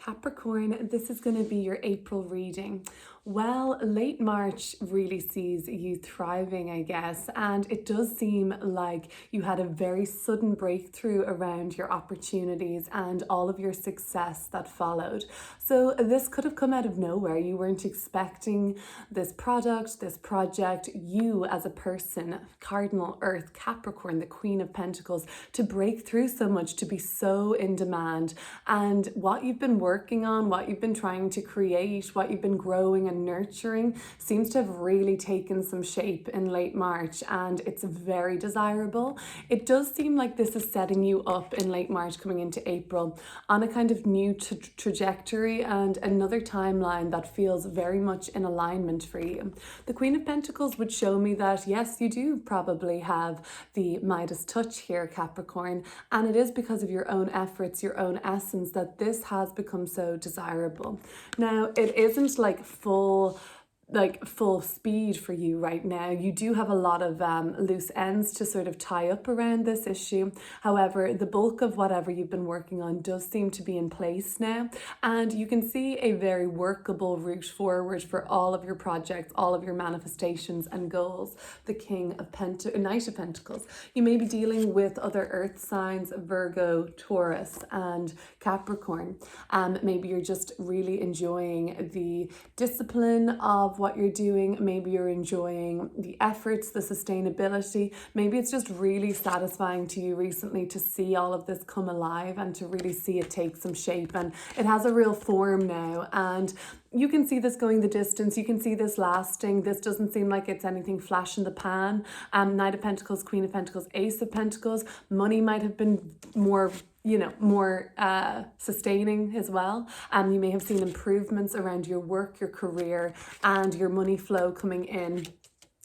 Capricorn, this is going to be your April reading. Well, late March really sees you thriving, I guess, and it does seem like you had a very sudden breakthrough around your opportunities and all of your success that followed. So this could have come out of nowhere. You weren't expecting this product, this project, you as a person, Cardinal Earth, Capricorn, the Queen of Pentacles, to break through so much, to be so in demand. And what you've been working on, what you've been trying to create, what you've been growing and nurturing seems to have really taken some shape in late March, and it's very desirable. It does seem like this is setting you up in late March coming into April on a kind of new trajectory and another timeline that feels very much in alignment for you. The Queen of Pentacles would show me that yes, you do probably have the Midas touch here, Capricorn, and it is because of your own efforts, your own essence, that this has become so desirable. Now, it isn't like full speed for you right now. You do have a lot of loose ends to sort of tie up around this issue. However, the bulk of whatever you've been working on does seem to be in place now, and you can see a very workable route forward for all of your projects, all of your manifestations and goals. The Knight of Pentacles. You may be dealing with other earth signs, Virgo, Taurus and Capricorn. Maybe you're just really enjoying the discipline of what you're doing. Maybe you're enjoying the efforts, the sustainability. Maybe it's just really satisfying to you recently to see all of this come alive and to really see it take some shape, and it has a real form now, and you can see this going the distance. You can see this lasting. This doesn't seem like it's anything flash in the pan. Knight of Pentacles, Queen of Pentacles, Ace of Pentacles. Money might have been more sustaining as well. You may have seen improvements around your work, your career, and your money flow coming in.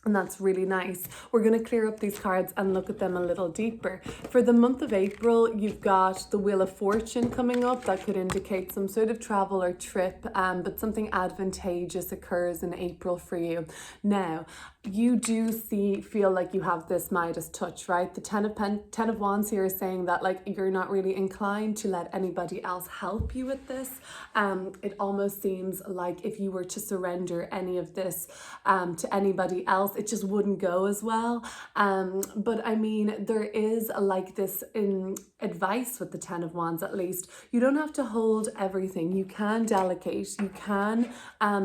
And that's really nice. We're going to clear up these cards and look at them a little deeper. For the month of April, you've got the Wheel of Fortune coming up. That could indicate some sort of travel or trip, but something advantageous occurs in April for you. Now, you do feel like you have this Midas touch, right? The Ten of Wands here is saying that like you're not really inclined to let anybody else help you with this. It almost seems like if you were to surrender any of this to anybody else, it just wouldn't go as well. But I mean, there is like this in advice with the Ten of Wands, at least. You don't have to hold everything. You can delegate. You can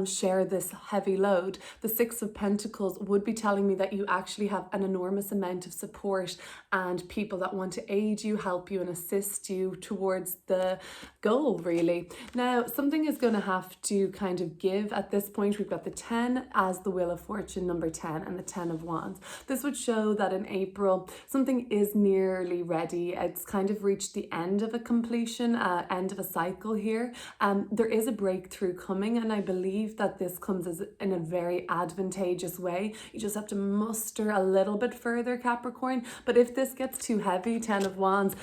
share this heavy load. The Six of Pentacles would be telling me that you actually have an enormous amount of support and people that want to aid you, help you and assist you towards the goal, really. Now, something is going to have to kind of give at this point. We've got the 10 as the Wheel of Fortune, number 10, and the 10 of Wands. This would show that in April, something is nearly ready. It's kind of reached the end of a completion, end of a cycle here. There is a breakthrough coming, and I believe that this comes in a very advantageous way. You just have to muster a little bit further, Capricorn. But if this gets too heavy, 10 of Wands,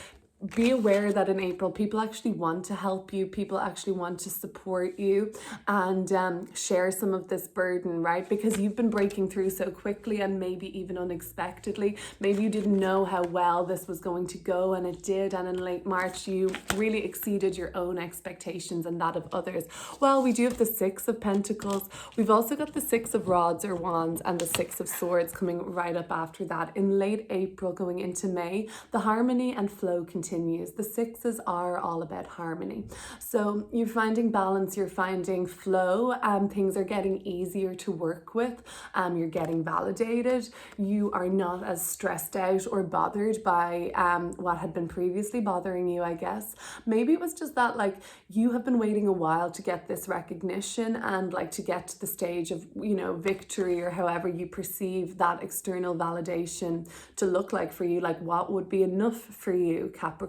be aware that in April, people actually want to help you. People actually want to support you and share some of this burden, right? Because you've been breaking through so quickly and maybe even unexpectedly. Maybe you didn't know how well this was going to go, and it did. And in late March, you really exceeded your own expectations and that of others. Well, we do have the Six of Pentacles. We've also got the Six of Rods or Wands and the Six of Swords coming right up after that. In late April, going into May, the harmony and flow continues. The sixes are all about harmony. So you're finding balance, you're finding flow, things are getting easier to work with, you're getting validated, you are not as stressed out or bothered by what had been previously bothering you, I guess. Maybe it was just that like you have been waiting a while to get this recognition and like to get to the stage of, victory, or however you perceive that external validation to look like for you. Like what would be enough for you, Capricorn?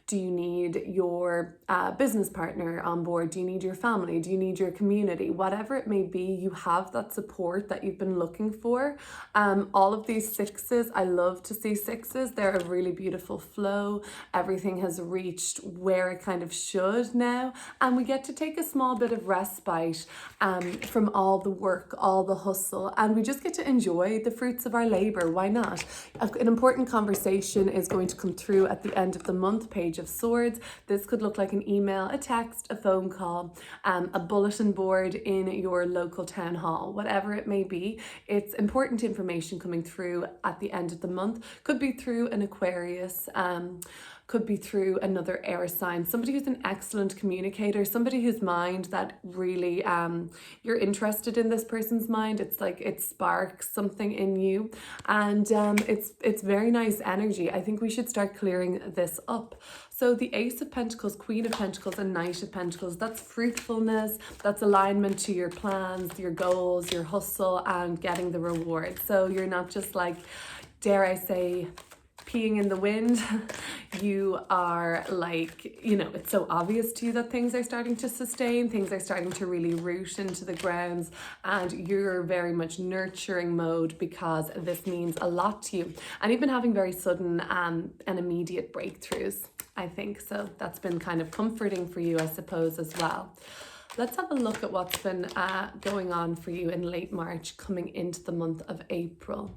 Do you need your business partner on board? Do you need your family? Do you need your community? Whatever it may be, you have that support that you've been looking for. All of these sixes, I love to see sixes. They're a really beautiful flow. Everything has reached where it kind of should now. And we get to take a small bit of respite from all the work, all the hustle, and we just get to enjoy the fruits of our labor. Why not? An important conversation is going to come through through at the end of the month, Page of Swords. This could look like an email, a text, a phone call, a bulletin board in your local town hall, whatever it may be. It's important information coming through at the end of the month. Could be through an Aquarius, could be through another air sign, somebody who's an excellent communicator, somebody whose mind that really, you're interested in this person's mind. It's like it sparks something in you, and it's very nice energy. I think we should start clearing this up. So the Ace of Pentacles, Queen of Pentacles, and Knight of Pentacles, that's fruitfulness, that's alignment to your plans, your goals, your hustle, and getting the reward. So you're not just like, dare I say, peeing in the wind. You are like, you know, it's so obvious to you that things are starting to sustain, things are starting to really root into the grounds, and you're very much nurturing mode because this means a lot to you. And you've been having very sudden and immediate breakthroughs, I think. So that's been kind of comforting for you, I suppose, as well. Let's have a look at what's been going on for you in late March coming into the month of April.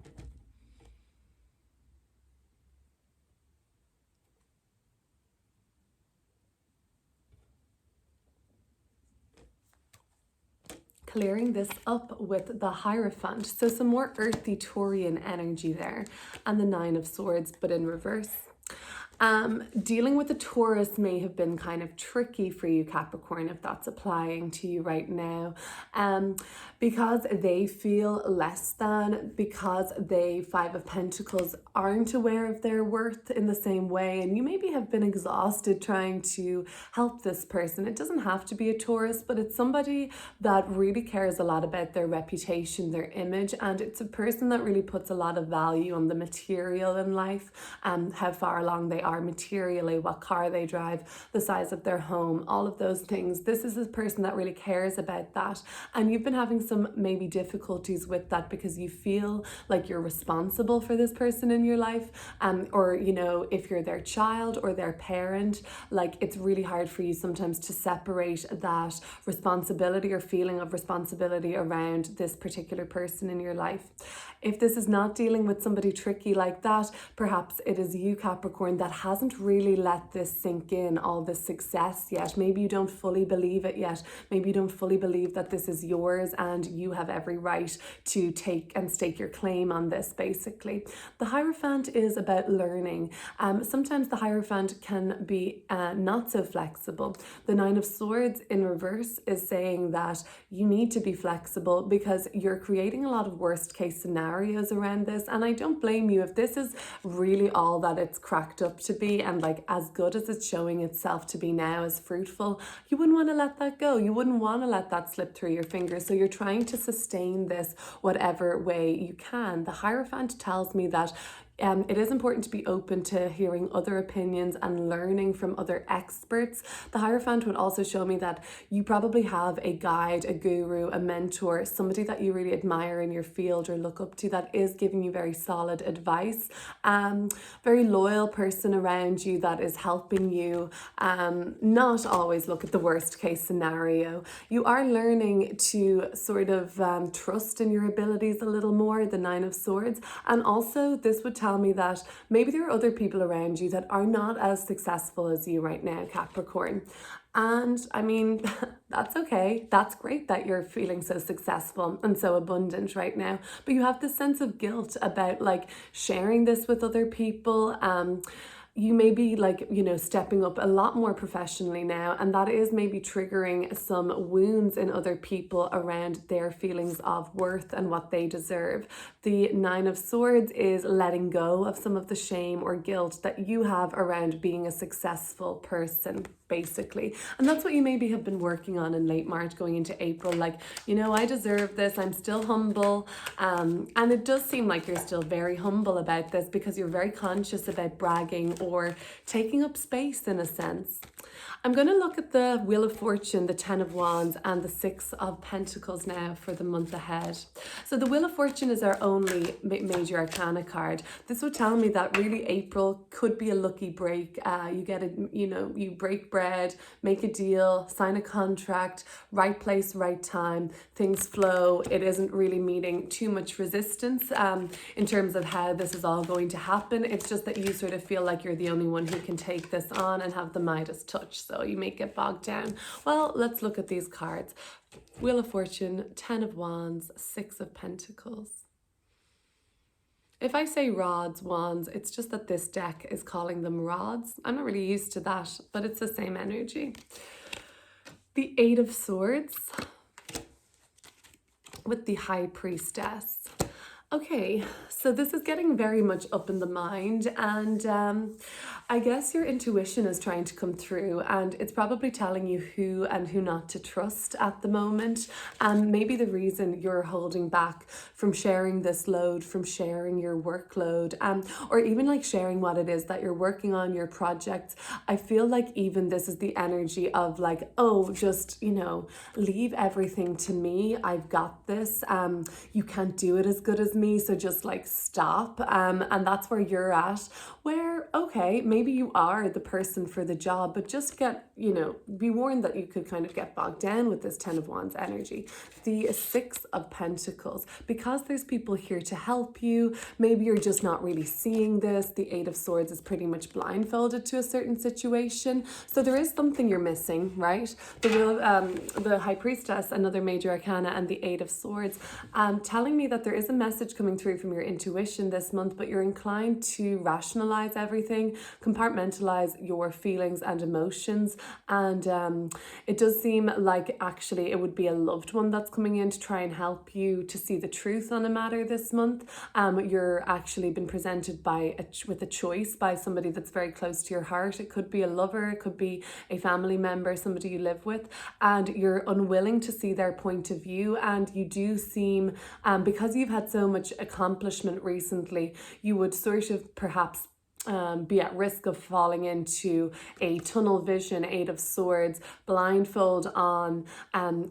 Clearing this up with the Hierophant. So some more earthy Taurian energy there. And the Nine of Swords, but in reverse. Dealing with the Taurus may have been kind of tricky for you, Capricorn, if that's applying to you right now, because they feel less than, because they, Five of Pentacles, aren't aware of their worth in the same way, and you maybe have been exhausted trying to help this person. It doesn't have to be a Taurus, but it's somebody that really cares a lot about their reputation, their image, and it's a person that really puts a lot of value on the material in life, how far along they are materially, what car they drive, the size of their home, all of those things. This is a person that really cares about that, and you've been having some maybe difficulties with that because you feel like you're responsible for this person in your life, or you know, if you're their child or their parent, like it's really hard for you sometimes to separate that responsibility or feeling of responsibility around this particular person in your life. If this is not dealing with somebody tricky like that, perhaps it is you, Capricorn, that hasn't really let this sink in, all this success yet. Maybe you don't fully believe it yet. Maybe you don't fully believe that this is yours and you have every right to take and stake your claim on this, basically. The Hierophant is about learning. Sometimes the Hierophant can be not so flexible. The Nine of Swords in reverse is saying that you need to be flexible because you're creating a lot of worst case scenarios around this, and I don't blame you if this is really all that it's cracked up to be, and like as good as it's showing itself to be now, as fruitful. You wouldn't want to let that go. You wouldn't want to let that slip through your fingers. So you're trying to sustain this whatever way you can. The Hierophant tells me that it is important to be open to hearing other opinions and learning from other experts. The Hierophant would also show me that you probably have a guide, a guru, a mentor, somebody that you really admire in your field or look up to that is giving you very solid advice. Very loyal person around you that is helping you not always look at the worst case scenario. You are learning to sort of trust in your abilities a little more, the Nine of Swords. And also this would tell me that maybe there are other people around you that are not as successful as you right now, Capricorn. And I mean, that's okay. That's great that you're feeling so successful and so abundant right now. But you have this sense of guilt about like sharing this with other people. You may be like, you know, stepping up a lot more professionally now, and that is maybe triggering some wounds in other people around their feelings of worth and what they deserve. The Nine of Swords is letting go of some of the shame or guilt that you have around being a successful person, basically. And that's what you maybe have been working on in late March going into April. Like, you know, I deserve this. I'm still humble. And it does seem like you're still very humble about this because you're very conscious about bragging or taking up space in a sense. I'm going to look at the Wheel of Fortune, the Ten of Wands, and the Six of Pentacles now for the month ahead. So the Wheel of Fortune is our only major arcana card. This would tell me that really April could be a lucky break. You get a, you break bread, make a deal, sign a contract, right place, right time, things flow. It isn't really meeting too much resistance in terms of how this is all going to happen. It's just that you sort of feel like you're the only one who can take this on and have the Midas touch. So you may get bogged down. Well, let's look at these cards. Wheel of Fortune, Ten of Wands, Six of Pentacles. If I say rods, wands, it's just that this deck is calling them rods. I'm not really used to that, but it's the same energy. The Eight of Swords with the High Priestess. Okay, so this is getting very much up in the mind, and I guess your intuition is trying to come through, and it's probably telling you who and who not to trust at the moment. And maybe the reason you're holding back from sharing this load, from sharing your workload, or even like sharing what it is that you're working on, your projects. I feel like even this is the energy of like, oh, just, leave everything to me. I've got this. You can't do it as good as me, so just like stop. And that's where you're at, where, okay, maybe you are the person for the job, but just get, be warned that you could kind of get bogged down with this Ten of Wands energy. The Six of Pentacles, because there's people here to help you. Maybe you're just not really seeing this. The Eight of Swords is pretty much blindfolded to a certain situation. So there is something you're missing, right? The High Priestess, another major arcana, and the Eight of Swords, telling me that there is a message coming through from your intuition this month, but you're inclined to rationalize everything, compartmentalize your feelings and emotions. And it does seem like actually it would be a loved one that's coming in to try and help you to see the truth on a matter this month. You're actually been presented with a choice by somebody that's very close to your heart. It could be a lover, it could be a family member, somebody you live with, and you're unwilling to see their point of view. And you do seem, because you've had so much accomplishment recently, you would sort of perhaps be at risk of falling into a tunnel vision, Eight of Swords, blindfold on,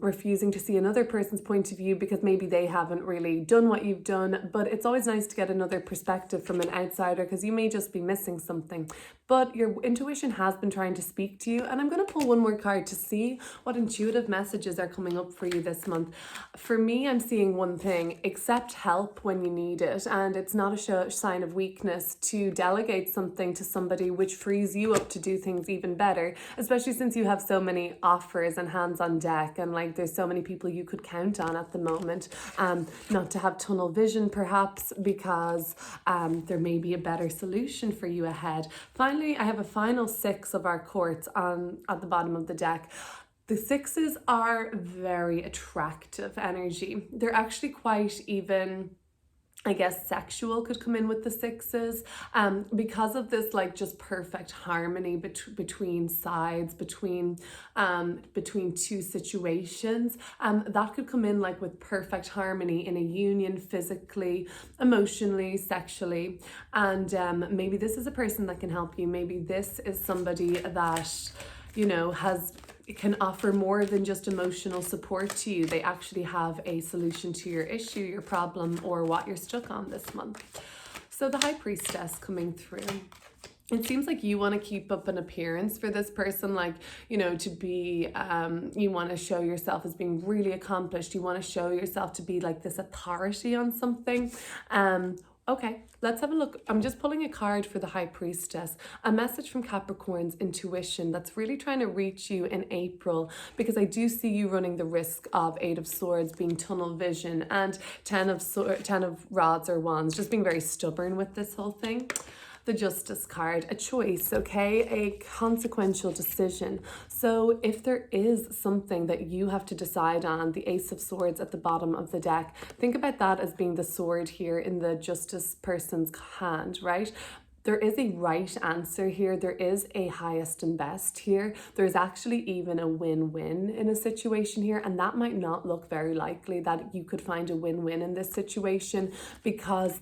refusing to see another person's point of view because maybe they haven't really done what you've done. But it's always nice to get another perspective from an outsider, because you may just be missing something. But your intuition has been trying to speak to you, and I'm going to pull one more card to see what intuitive messages are coming up for you this month. For me, I'm seeing one thing: accept help when you need it, and it's not a sign of weakness to delegate something to somebody, which frees you up to do things even better, especially since you have so many offers and hands on deck, and like there's so many people you could count on at the moment. Not to have tunnel vision perhaps, because there may be a better solution for you ahead. Finally, I have a final six of our courts at the bottom of the deck. The sixes are very attractive energy. They're actually quite even, I guess, sexual could come in with the sixes, because of this like just perfect harmony between sides, between two situations. That could come in like with perfect harmony in a union, physically, emotionally, sexually. And maybe this is a person that can help you. Maybe this is somebody that, can offer more than just emotional support to you. They actually have a solution to your issue, your problem, or what you're stuck on this month. So the High Priestess coming through. It seems like you want to keep up an appearance for this person, like, to be, you want to show yourself as being really accomplished. You want to show yourself to be like this authority on something. Okay, let's have a look. I'm just pulling a card for the High Priestess, a message from Capricorn's intuition that's really trying to reach you in April, because I do see you running the risk of Eight of Swords being tunnel vision, and Ten of Rods or Wands, just being very stubborn with this whole thing. The Justice card, a choice, okay, a consequential decision. So if there is something that you have to decide on, the Ace of Swords at the bottom of the deck, think about that as being the sword here in the Justice person's hand, right? There is a right answer here. There is a highest and best here. There's actually even a win-win in a situation here, and that might not look very likely that you could find a win-win in this situation, because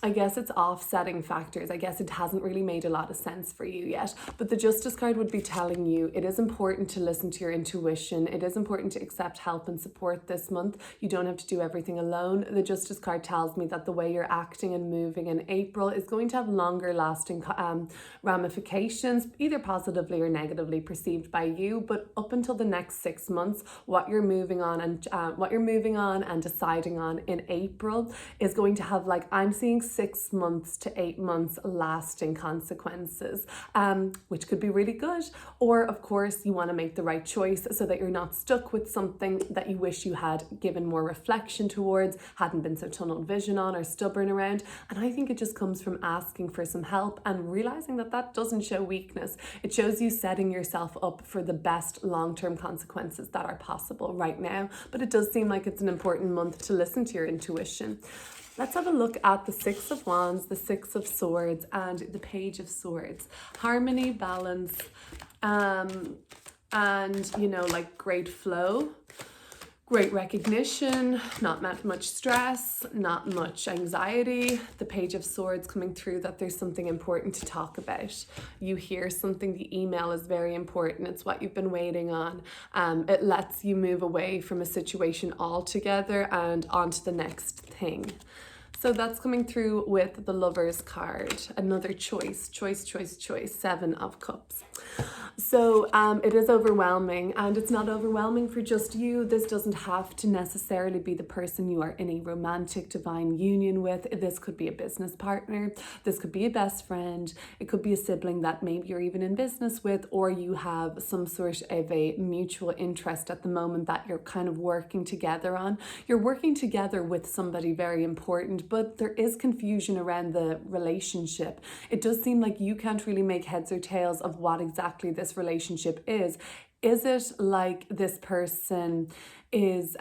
I guess it's offsetting factors. I guess it hasn't really made a lot of sense for you yet. But the Justice card would be telling you it is important to listen to your intuition. It is important to accept help and support this month. You don't have to do everything alone. The Justice card tells me that the way you're acting and moving in April is going to have longer lasting ramifications, either positively or negatively perceived by you. But up until the next 6 months, what you're moving on and deciding on in April is going to have, like, I'm seeing 6 months to 8 months lasting consequences, which could be really good. Or of course you want to make the right choice so that you're not stuck with something that you wish you had given more reflection towards, hadn't been so tunnel vision on or stubborn around. And I think it just comes from asking for some help and realizing that that doesn't show weakness. It shows you setting yourself up for the best long-term consequences that are possible right now. But it does seem like it's an important month to listen to your intuition. Let's have a look at the Six of Wands, the Six of Swords, and the Page of Swords. Harmony, balance, and, you know, like great flow, great recognition, not much stress, not much anxiety. The Page of Swords coming through that there's something important to talk about. You hear something, the email is very important. It's what you've been waiting on. It lets you move away from a situation altogether and onto the next thing. So that's coming through with the Lovers card. Another choice, Seven of Cups. So it is overwhelming, and it's not overwhelming for just you. This doesn't have to necessarily be the person you are in a romantic divine union with. This could be a business partner. This could be a best friend. It could be a sibling that maybe you're even in business with, or you have some sort of a mutual interest at the moment that you're kind of working together on. You're working together with somebody very important, but there is confusion around the relationship. It does seem like you can't really make heads or tails of what exactly this relationship is. Is it like this person is,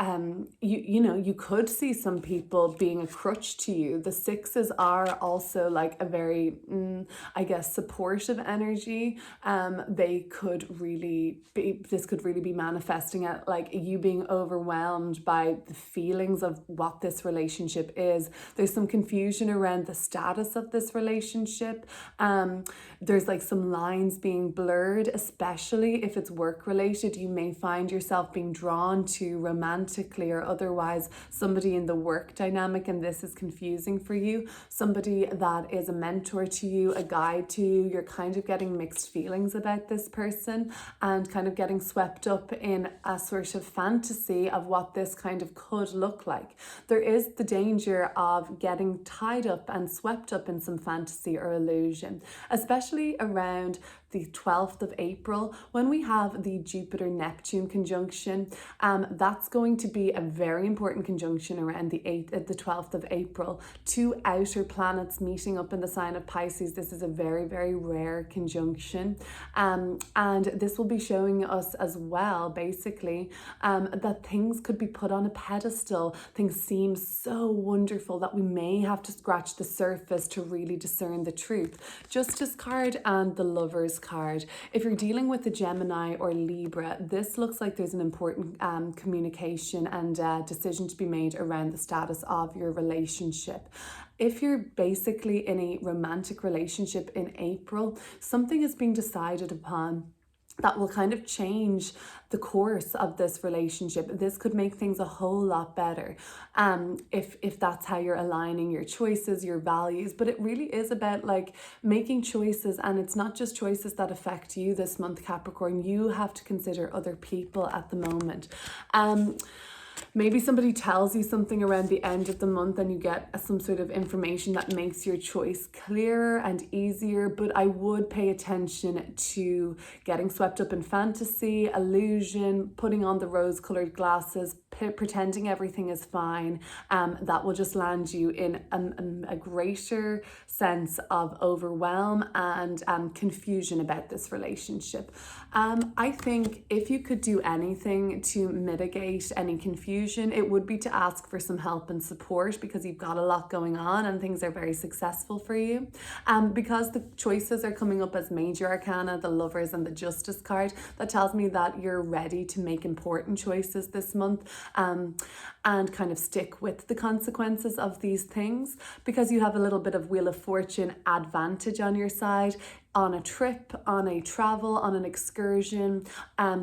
you know, you could see some people being a crutch to you. The sixes are also like a very, I guess, supportive energy. They could really be, this could really be manifesting at like you being overwhelmed by the feelings of what this relationship is. There's some confusion around the status of this relationship. There's like some lines being blurred, especially if it's work related. You may find yourself being drawn to romantically or otherwise somebody in the work dynamic, and this is confusing for you. Somebody that is a mentor to you, a guide to you. You're kind of getting mixed feelings about this person and kind of getting swept up in a sort of fantasy of what this kind of could look like. There is the danger of getting tied up and swept up in some fantasy or illusion, especially around the 12th of April, when we have the Jupiter-Neptune conjunction. That's going to be a very important conjunction around the 12th of April. Two outer planets meeting up in the sign of Pisces. This is a very, very rare conjunction. And this will be showing us as well, basically, that things could be put on a pedestal. Things seem so wonderful that we may have to scratch the surface to really discern the truth. Justice card and the Lovers card. If you're dealing with a Gemini or Libra, this looks like there's an important communication and decision to be made around the status of your relationship. If you're basically in a romantic relationship in April, something is being decided upon that will kind of change the course of this relationship. This could make things a whole lot better if that's how you're aligning your choices, your values. But it really is about like making choices, and it's not just choices that affect you this month, Capricorn. You have to consider other people at the moment. Maybe somebody tells you something around the end of the month and you get some sort of information that makes your choice clearer and easier, but I would pay attention to getting swept up in fantasy, illusion, putting on the rose-colored glasses, pretending everything is fine. That will just land you in a greater sense of overwhelm and confusion about this relationship. I think if you could do anything to mitigate any confusion confusion, it would be to ask for some help and support because you've got a lot going on and things are very successful for you. Because the choices are coming up as major arcana, the Lovers and the Justice card, that tells me that you're ready to make important choices this month, and kind of stick with the consequences of these things, because you have a little bit of Wheel of Fortune advantage on your side, on a trip, on a travel, on an excursion,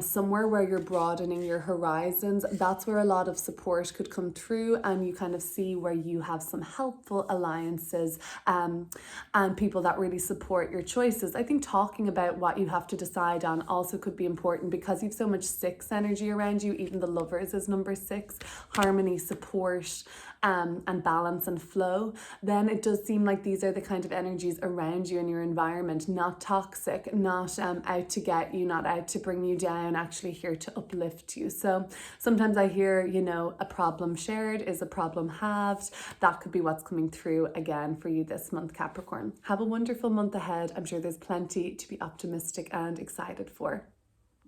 somewhere where you're broadening your horizons. That's where a lot of support could come through, and you kind of see where you have some helpful alliances, and people that really support your choices. I think talking about what you have to decide on also could be important, because you've so much 6 energy around you. Even the Lovers is number 6, harmony, support, and balance and flow. Then it does seem like these are the kind of energies around you in your environment, not toxic, not out to get you, not out to bring you down, actually here to uplift you. So sometimes I hear, you know, a problem shared is a problem halved. That could be what's coming through again for you this month, Capricorn. Have a wonderful month ahead. I'm sure there's plenty to be optimistic and excited for.